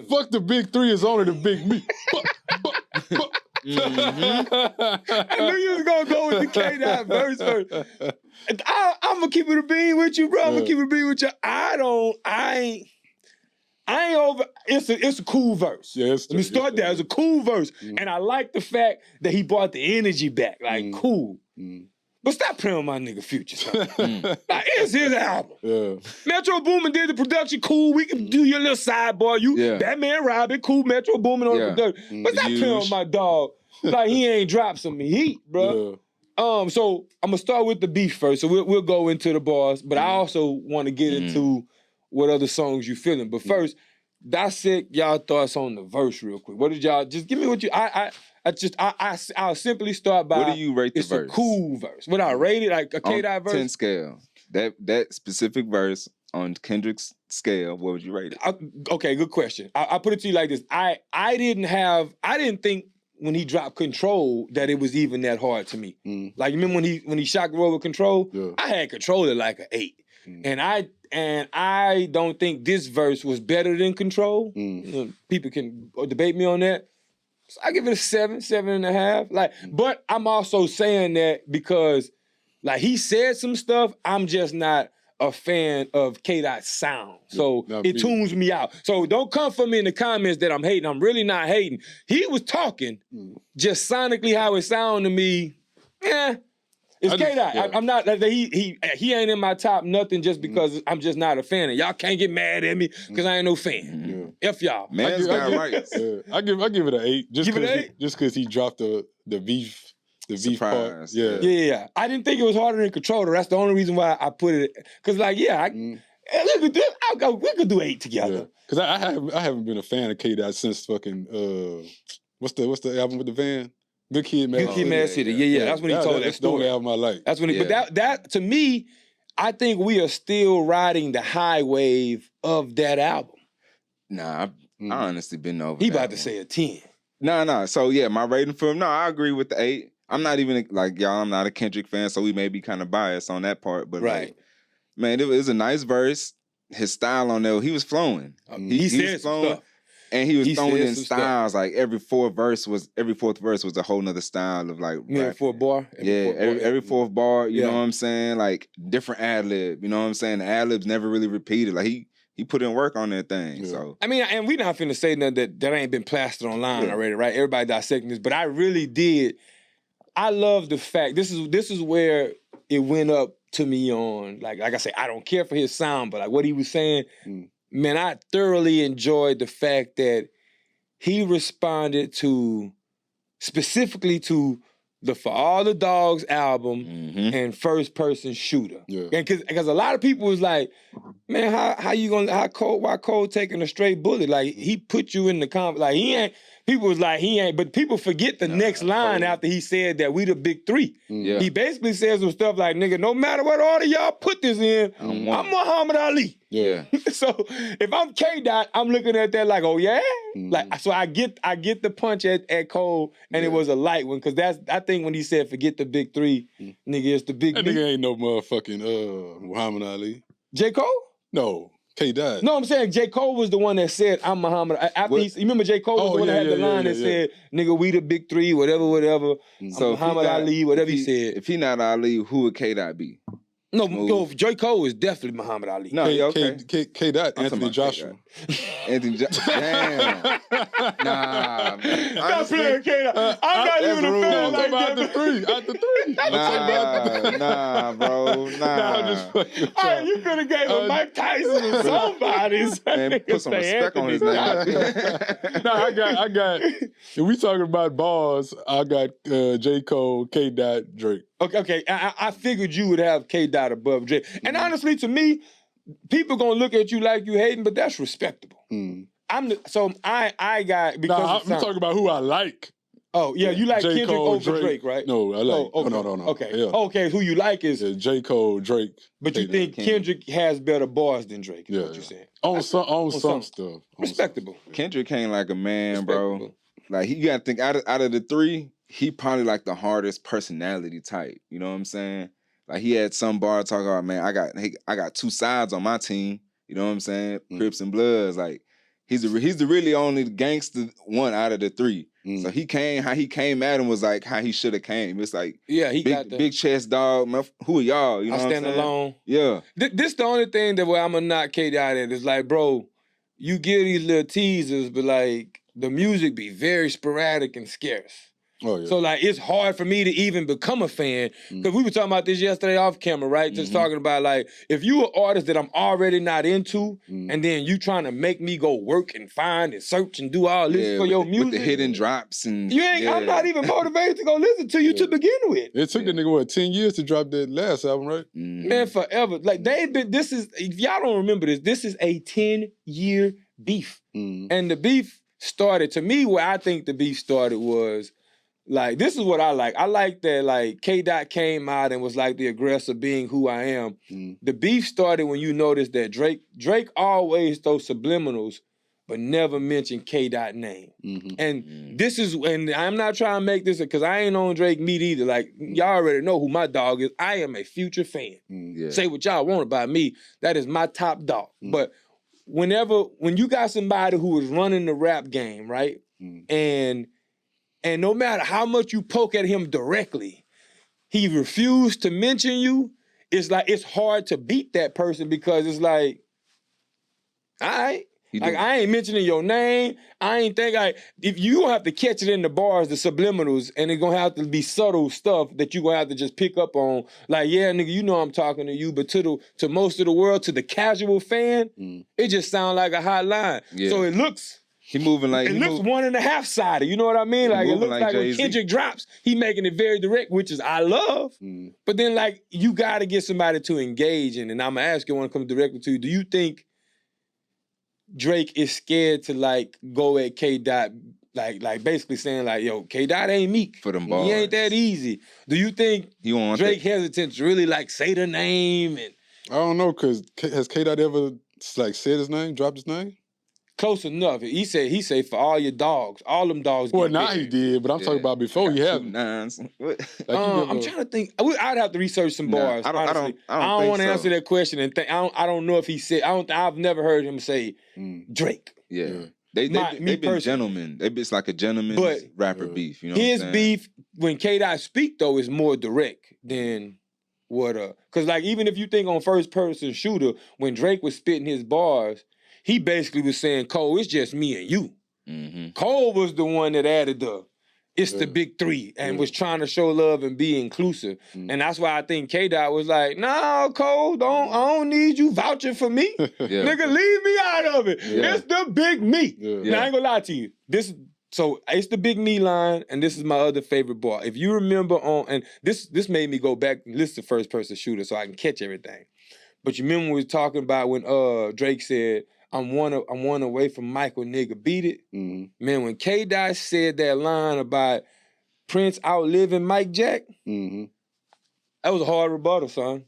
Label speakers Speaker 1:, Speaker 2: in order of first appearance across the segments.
Speaker 1: fuck the big three is only the big me.
Speaker 2: I knew you was gonna go with the K-Dot verse first. I'm gonna keep it a bean with you, bro. I'm gonna keep it a bean with you. I ain't over. It's a cool verse.
Speaker 1: Yeah,
Speaker 2: Let me start there. It's a cool verse, and I like the fact that he brought the energy back. Like cool. But stop playing with my nigga Future. Like, it's his album.
Speaker 1: Yeah.
Speaker 2: Metro Boomin did the production, cool. We can do your little sidebar. Batman Robin, cool. Metro Boomin on the production. But stop playing with my dog. Like, he ain't dropped some heat, bro. Yeah. So I'm gonna start with the beef first. So we'll go into the bars, but I also want to get into what other songs you feeling. But first, dissect y'all thoughts on the verse real quick. What did y'all just give me? What you I'll simply start by.
Speaker 3: What do you rate the verse?
Speaker 2: It's a cool verse. What I rate it like a K-Dot verse?
Speaker 3: 10 scale. That specific verse on Kendrick's scale, what would you rate it?
Speaker 2: Okay, good question. I'll put it to you like this. I didn't think when he dropped Control that it was even that hard to me. Like, you remember when he shot the road with Control? Yeah. I had Control at like an 8. And I don't think this verse was better than Control. You know, people can debate me on that. So I give it a 7.5. Like, but I'm also saying that because, like, he said some stuff, I'm just not a fan of K-Dot's sound. So it tunes me out. So don't come for me in the comments that I'm hating. I'm really not hating. He was talking, just sonically how it sounded to me, it's K-Dot. Yeah. I'm not, he ain't in my top nothing just because I'm just not a fan. And y'all can't get mad at me because I ain't no fan. F y'all.
Speaker 3: Man's got rights.
Speaker 1: I give it an 8.
Speaker 2: Give it an 8?
Speaker 1: Just because he dropped the beef. The beef part.
Speaker 2: Yeah. I didn't think it was harder than Controller. That's the only reason why I put it. Because, like, we could do 8 together.
Speaker 1: Because I haven't been a fan of K-Dot since fucking, what's the album with the van? Good Kid, Mad City.
Speaker 2: Mad City. Yeah. That's when he told that story.
Speaker 1: That's the only album I like.
Speaker 2: That's when but that to me, I think we are still riding the high wave of that album.
Speaker 3: Nah, I honestly been over.
Speaker 2: He about to say a 10.
Speaker 3: Nah. So yeah, my rating for him. No, I agree with the 8. I'm not even like y'all. I'm not a Kendrick fan, so we may be kind of biased on that part. But like, man, it was a nice verse. His style on there, he was flowing.
Speaker 2: He said flowing. Stuff.
Speaker 3: And he was throwing in styles, like every fourth verse was a whole nother style of like
Speaker 2: every fourth bar?
Speaker 3: Every fourth bar, you know what I'm saying? Like different ad-lib, you know what I'm saying? The ad-libs never really repeated. Like he put in work on that thing. Yeah. So
Speaker 2: I mean, and we not finna say nothing that ain't been plastered online already, right? Everybody dissecting this, but I really did. I love the fact this is where it went up to me on like I say, I don't care for his sound, but like what he was saying. Man, I thoroughly enjoyed the fact that he responded specifically to the For All the Dogs album and First Person Shooter. Yeah. And because a lot of people was like, man, why Cole taking a straight bullet? Like, he put you in the like, he ain't, people was like, he ain't, but people forget the next line after he said that we the big 3. Yeah. He basically says some stuff like, nigga, no matter what order y'all put this in, I'm Muhammad Ali.
Speaker 3: Yeah.
Speaker 2: So if I'm K-Dot, I'm looking at that like, oh yeah? Like, so I get the punch at Cole, and it was a light one, because I think when he said forget the big 3, nigga, it's the big
Speaker 1: That nigga ain't no motherfucking Muhammad Ali.
Speaker 2: J. Cole?
Speaker 1: No. K-Dot.
Speaker 2: No, I'm saying J. Cole was the one that said, I'm Muhammad. After you remember J. Cole was the one that had the line that said, nigga, we the big 3, whatever. So Muhammad Ali, whatever he said.
Speaker 3: If he not Ali, who would K-Dot be?
Speaker 2: No, J. Cole is definitely Muhammad Ali.
Speaker 3: No,
Speaker 1: K-Dot, Anthony Joshua.
Speaker 3: Anthony Joshua. Damn. Nah, man.
Speaker 2: Stop playing K-Dot. I'm not even a fan like that.
Speaker 1: At the 3.
Speaker 3: Nah, bro. Nah.
Speaker 1: I'm just fucking
Speaker 2: all right, you could have gave him Mike Tyson or somebody.
Speaker 3: Man, put some respect on his name.
Speaker 1: I got. If we talking about bars, I got J. Cole, K-Dot, Drake.
Speaker 2: Okay. I figured you would have K-Dot above Drake. And honestly, to me, people gonna look at you like you hating, but that's respectable. I got because
Speaker 1: I'm talking about who I like.
Speaker 2: Oh yeah, you like
Speaker 1: J.
Speaker 2: Kendrick
Speaker 1: Cole,
Speaker 2: over Drake, right?
Speaker 1: No, I like.
Speaker 2: Okay.
Speaker 1: No.
Speaker 2: Okay.
Speaker 1: Yeah.
Speaker 2: Okay, who you like is
Speaker 1: J. Cole, Drake.
Speaker 2: But you think Kendrick has better bars than Drake? Is what you're saying?
Speaker 1: On some stuff.
Speaker 2: Respectable.
Speaker 3: Kendrick ain't like a man, bro. Like, you gotta think out of the 3. He probably like the hardest personality type. You know what I'm saying? Like, he had some bar talk about, man, I got 2 sides on my team. You know what I'm saying? Crips and Bloods. Like, He's the really only gangster one out of the three. So how he came at him was like how he should have came. It's like
Speaker 2: he got
Speaker 3: big chest dog. Man, who are y'all? You know
Speaker 2: I stand
Speaker 3: what I'm saying?
Speaker 2: alone.
Speaker 3: Yeah.
Speaker 2: This the only thing that where I'm gonna knock K Dot at is like, bro, you give these little teasers, but like the music be very sporadic and scarce.
Speaker 1: Oh, yeah.
Speaker 2: So like it's hard for me to even become a fan because we were talking about this yesterday off camera, right? Just talking about like if you an artist that I'm already not into, and then you trying to make me go work and find and search and do all this for your music,
Speaker 3: with the hidden drops and
Speaker 2: you ain't. I'm not even motivated to go listen to you to begin with.
Speaker 1: It took the nigga 10 years to drop that last album, right?
Speaker 2: Man, forever. Like they've been. This is if y'all don't remember this. This is a 10-year beef, and the beef started to me where I think the beef started was. Like, this is what I like. I like that, like, K-Dot came out and was like the aggressor being who I am. The beef started when you noticed that Drake always throw subliminals, but never mentioned K-Dot name. And this is, and I'm not trying to make this, because I ain't on Drake meat either. Like, y'all already know who my dog is. I am a Future fan. Say what y'all want about me. That is my top dog. But when you got somebody who is running the rap game, right? And no matter how much you poke at him directly, he refused to mention you. It's like, it's hard to beat that person because it's like, all right. Like, I ain't mentioning your name. I ain't think if you gonna have to catch it in the bars, the subliminals, and it's gonna have to be subtle stuff that you gonna have to just pick up on. Like, yeah, nigga, you know I'm talking to you, but to most of the world, to the casual fan, it just sounds like a hot line. Yeah. So it looks...
Speaker 3: He moving like...
Speaker 2: It looks 1.5-sided, you know what I mean? Like, it looks like when
Speaker 3: Jay-Z.
Speaker 2: Kendrick drops, he making it very direct, which is I love. But then, like, you got to get somebody to engage in. And I'm going to ask you, when it comes directly to you, do you think Drake is scared to, like, go at K-Dot, like basically saying, like, yo, K-Dot ain't Meek.
Speaker 3: For them bars.
Speaker 2: He ain't that easy. Do you think Drake hesitant to really, like, say the name? And
Speaker 1: I don't know, because has K-Dot ever, like, said his name, dropped his name?
Speaker 2: Close enough. He said for all your dogs, all them dogs.
Speaker 1: Well, now he did, but I'm talking about before he had
Speaker 3: nines.
Speaker 1: Like,
Speaker 2: I'm trying to think. I'd have to research some bars.
Speaker 3: I don't
Speaker 2: want to answer that question and think. I don't know if he said. I've never heard him say Drake.
Speaker 3: Yeah. They've been gentlemen. It's like a gentleman's rapper beef. You know
Speaker 2: his
Speaker 3: what I'm
Speaker 2: beef when K-Dot speak though is more direct than what because like even if you think on first person shooter when Drake was spitting his bars. He basically was saying, Cole, it's just me and you. Cole was the one that added the big three and was trying to show love and be inclusive. And that's why I think K-Dot was like, no, Cole, I don't need you vouching for me. Nigga, leave me out of it. It's the big me. Now, I ain't gonna lie to you. So it's the big me line, and this is my other favorite bar. If you remember and this made me go back and listen to First Person Shooter so I can catch everything. But you remember when we were talking about when Drake said, I'm one away from Michael, nigga, beat it. Man, when K-Dot said that line about Prince outliving Mike Jack, that was a hard rebuttal, son.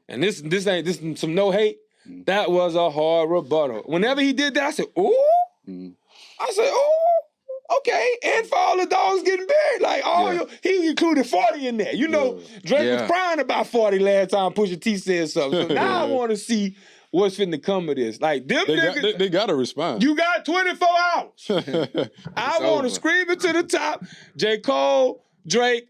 Speaker 2: And this ain't some no hate. That was a hard rebuttal. Whenever he did that, I said, ooh. I said, ooh, okay. And for all the dogs getting buried, like he included 40 in there. You know, Drake was crying about 40 last time Pusha T said something. So now I want to see what's finna come of this. Like, them niggas...
Speaker 1: They gotta respond.
Speaker 2: You got 24 hours. I want to scream it to the top. J. Cole, Drake,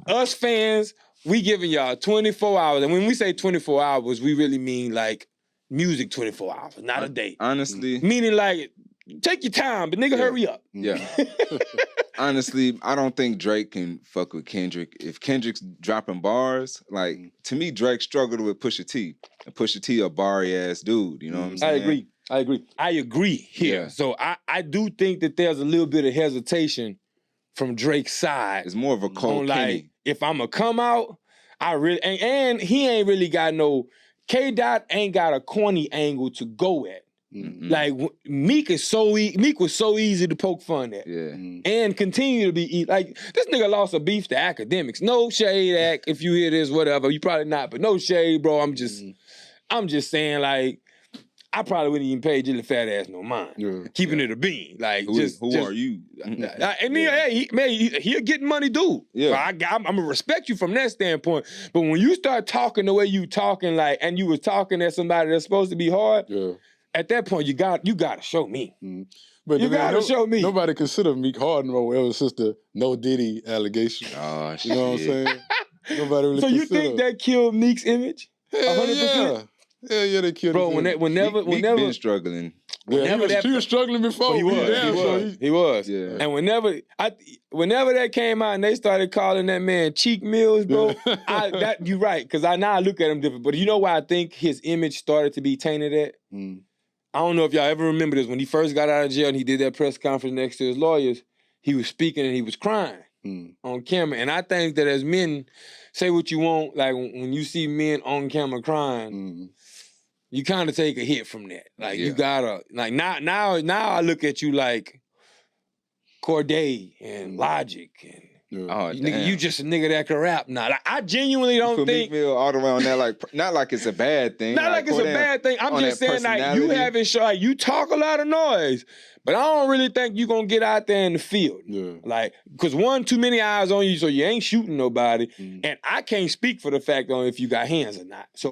Speaker 2: us fans, we giving y'all 24 hours. And when we say 24 hours, we really mean, like, music 24 hours, not a day.
Speaker 3: Honestly.
Speaker 2: Meaning, like, take your time, but nigga, hurry up.
Speaker 3: Yeah. Honestly, I don't think Drake can fuck with Kendrick. If Kendrick's dropping bars, like, to me, Drake struggled with Pusha T. And Pusha T a bar-ass dude, you know what I'm saying?
Speaker 2: I agree here. Yeah. So I do think that there's a little bit of hesitation from Drake's side.
Speaker 3: It's more of a cold
Speaker 2: like, if I'm going to come out, I really... And he ain't really got no... K-Dot ain't got a corny angle to go at. Like Meek was so easy to poke fun at, and continue to be like this nigga lost a beef to academics. No shade, Ack. If you hear this, whatever, you probably not, but no shade, bro. I'm just saying, like, I probably wouldn't even pay Jilly Fat Ass no mind. Keeping it a bean, like who
Speaker 3: are you?
Speaker 2: And then, hey, he a getting money dude. Yeah, so I'm gonna respect you from that standpoint. But when you start talking the way you talking, like, and you was talking at somebody that's supposed to be hard. at that point, you got to show me.
Speaker 1: But
Speaker 2: you got to show me.
Speaker 1: Nobody considered Meek Harden or ever since the No Diddy allegation.
Speaker 3: Oh, shit.
Speaker 1: You know what I'm saying? Nobody really.
Speaker 2: So you
Speaker 1: considered.
Speaker 2: think that killed Meek's image? 100%.
Speaker 1: Yeah, they killed.
Speaker 2: Bro, whenever
Speaker 3: Meek been struggling.
Speaker 1: Yeah, he was struggling before.
Speaker 2: He was.
Speaker 3: Yeah.
Speaker 2: And whenever that came out and they started calling that man Cheek Mills, bro, you're right, because now I look at him different. But you know why I think his image started to be tainted at? I don't know if y'all ever remember this. When he first got out of jail and he did that press conference next to his lawyers, he was speaking and he was crying on camera. And I think that as men, say what you want, like when you see men on camera crying, you kind of take a hit from that. Like you gotta, like now I look at you like Corday and Logic and nigga, you just a nigga that can rap now. Like, I genuinely don't think
Speaker 3: Meek Mill all the way on that, like not like it's a bad thing.
Speaker 2: Not like it's a bad thing. I'm just saying like you haven't shown, like, you talk a lot of noise, but I don't really think you gonna get out there in the field. Yeah. Like, cause one, too many eyes on you, so you ain't shooting nobody. And I can't speak for the fact on if you got hands or not. So